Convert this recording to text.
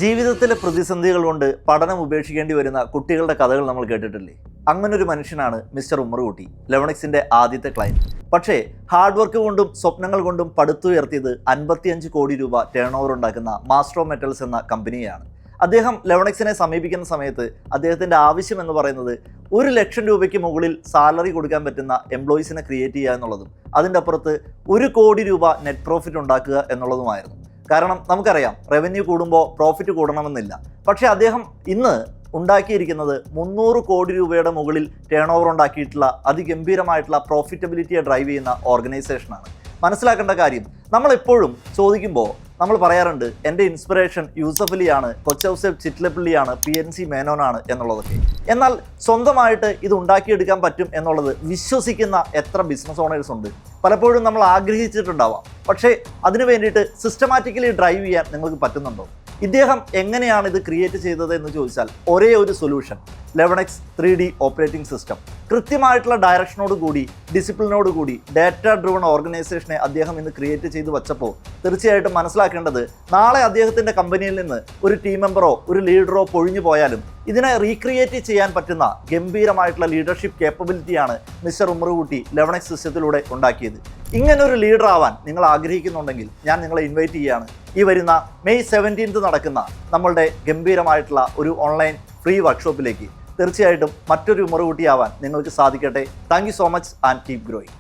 ജീവിതത്തിലെ പ്രതിസന്ധികൾ കൊണ്ട് പഠനം ഉപേക്ഷിക്കേണ്ടി വരുന്ന കുട്ടികളുടെ കഥകൾ നമ്മൾ കേട്ടിട്ടില്ലേ? അങ്ങനൊരു മനുഷ്യനാണ് മിസ്റ്റർ ഉമ്മറുകുട്ടി, ലെവണിക്സിന്റെ ആദ്യത്തെ ക്ലയന്റ്. പക്ഷേ ഹാർഡ് വർക്ക് കൊണ്ടും സ്വപ്നങ്ങൾ കൊണ്ടും പടുത്തുയർത്തിയത് 55 കോടി രൂപ ടേൺ ഓവർ ഉണ്ടാക്കുന്ന മാസ്റ്റർ ഓഫ് മെറ്റൽസ് എന്ന കമ്പനിയാണ്. അദ്ദേഹം ലെവണിക്സിനെ സമീപിക്കുന്ന സമയത്ത് അദ്ദേഹത്തിൻ്റെ ആവശ്യം എന്ന് പറയുന്നത് 1 ലക്ഷം രൂപയ്ക്ക് മുകളിൽ സാലറി കൊടുക്കാൻ പറ്റുന്ന എംപ്ലോയീസിനെ ക്രിയേറ്റ് ചെയ്യുക എന്നുള്ളതും അതിൻ്റെ അപ്പുറത്ത് 1 കോടി രൂപ നെറ്റ് പ്രോഫിറ്റ് ഉണ്ടാക്കുക എന്നുള്ളതുമായിരുന്നു. കാരണം നമുക്കറിയാം, റവന്യൂ കൂടുമ്പോൾ പ്രോഫിറ്റ് കൂടണമെന്നില്ല. പക്ഷേ അദ്ദേഹം ഇന്ന് ഉണ്ടാക്കിയിരിക്കുന്നത് 300 കോടി രൂപയുടെ മുകളിൽ ടേൺ ഓവർ ഉണ്ടാക്കിയിട്ടുള്ള അതിഗംഭീരമായിട്ടുള്ള പ്രോഫിറ്റബിലിറ്റിയെ ഡ്രൈവ് ചെയ്യുന്ന ഓർഗനൈസേഷനാണ്. മനസ്സിലാക്കേണ്ട കാര്യം, നമ്മളെപ്പോഴും ചോദിക്കുമ്പോൾ നമ്മൾ പറയാറുണ്ട്, എൻ്റെ ഇൻസ്പിറേഷൻ യൂസഫ് അലിയാണ്, കൊച്ചൗസേബ് ചിറ്റ്ലപ്പള്ളിയാണ്, PNC മേനോനാണ് എന്നുള്ളതൊക്കെ. എന്നാൽ സ്വന്തമായിട്ട് ഇത് ഉണ്ടാക്കിയെടുക്കാൻ പറ്റും എന്നുള്ളത് വിശ്വസിക്കുന്ന എത്ര ബിസിനസ് ഓണേഴ്സ് ഉണ്ട്? പലപ്പോഴും നമ്മൾ ആഗ്രഹിച്ചിട്ടുണ്ടാവാം, പക്ഷേ അതിനു വേണ്ടിയിട്ട് സിസ്റ്റമാറ്റിക്കലി ഡ്രൈവ് ചെയ്യാൻ നിങ്ങൾക്ക് പറ്റുന്നുണ്ടോ? ഇദ്ദേഹം എങ്ങനെയാണ് ഇത് ക്രിയേറ്റ് ചെയ്തത് എന്ന് ചോദിച്ചാൽ ഒരേ ഒരു സൊല്യൂഷൻ, ലെവണിക്സ് 3D ഓപ്പറേറ്റിംഗ് സിസ്റ്റം. കൃത്യമായിട്ടുള്ള ഡയറക്ഷനോട് കൂടി, ഡിസിപ്ലിനോട് കൂടി, ഡാറ്റ ഡ്രിവൺ ഓർഗനൈസേഷനെ അദ്ദേഹം ഇന്ന് ക്രിയേറ്റ് ചെയ്ത് വെച്ചപ്പോൾ തീർച്ചയായിട്ടും മനസ്സിലാക്കേണ്ടത്, നാളെ അദ്ദേഹത്തിൻ്റെ കമ്പനിയിൽ നിന്ന് ഒരു ടീം മെമ്പറോ ഒരു ലീഡറോ പൊഴിഞ്ഞു പോയാലും ഇതിനെ റീക്രിയേറ്റ് ചെയ്യാൻ പറ്റുന്ന ഗംഭീരമായിട്ടുള്ള ലീഡർഷിപ്പ് കേപ്പബിലിറ്റിയാണ് മിസ്റ്റർ ഉമ്മറുകുട്ടി ലെവണിക്സ് സിസ്റ്റത്തിലൂടെ ഉണ്ടാക്കിയത്. ഇങ്ങനൊരു ലീഡർ ആവാൻ നിങ്ങൾ ആഗ്രഹിക്കുന്നുണ്ടെങ്കിൽ ഞാൻ നിങ്ങളെ ഇൻവൈറ്റ് ചെയ്യുകയാണ് ഈ വരുന്ന മെയ് 17 നടക്കുന്ന നമ്മളുടെ ഗംഭീരമായിട്ടുള്ള ഒരു ഓൺലൈൻ ഫ്രീ വർക്ക്ഷോപ്പിലേക്ക്. തീർച്ചയായിട്ടും മറ്റൊരു ഉമ്മറുകുട്ടിയാവാൻ നിങ്ങൾക്ക് സാധിക്കട്ടെ. Thank you so much and keep growing.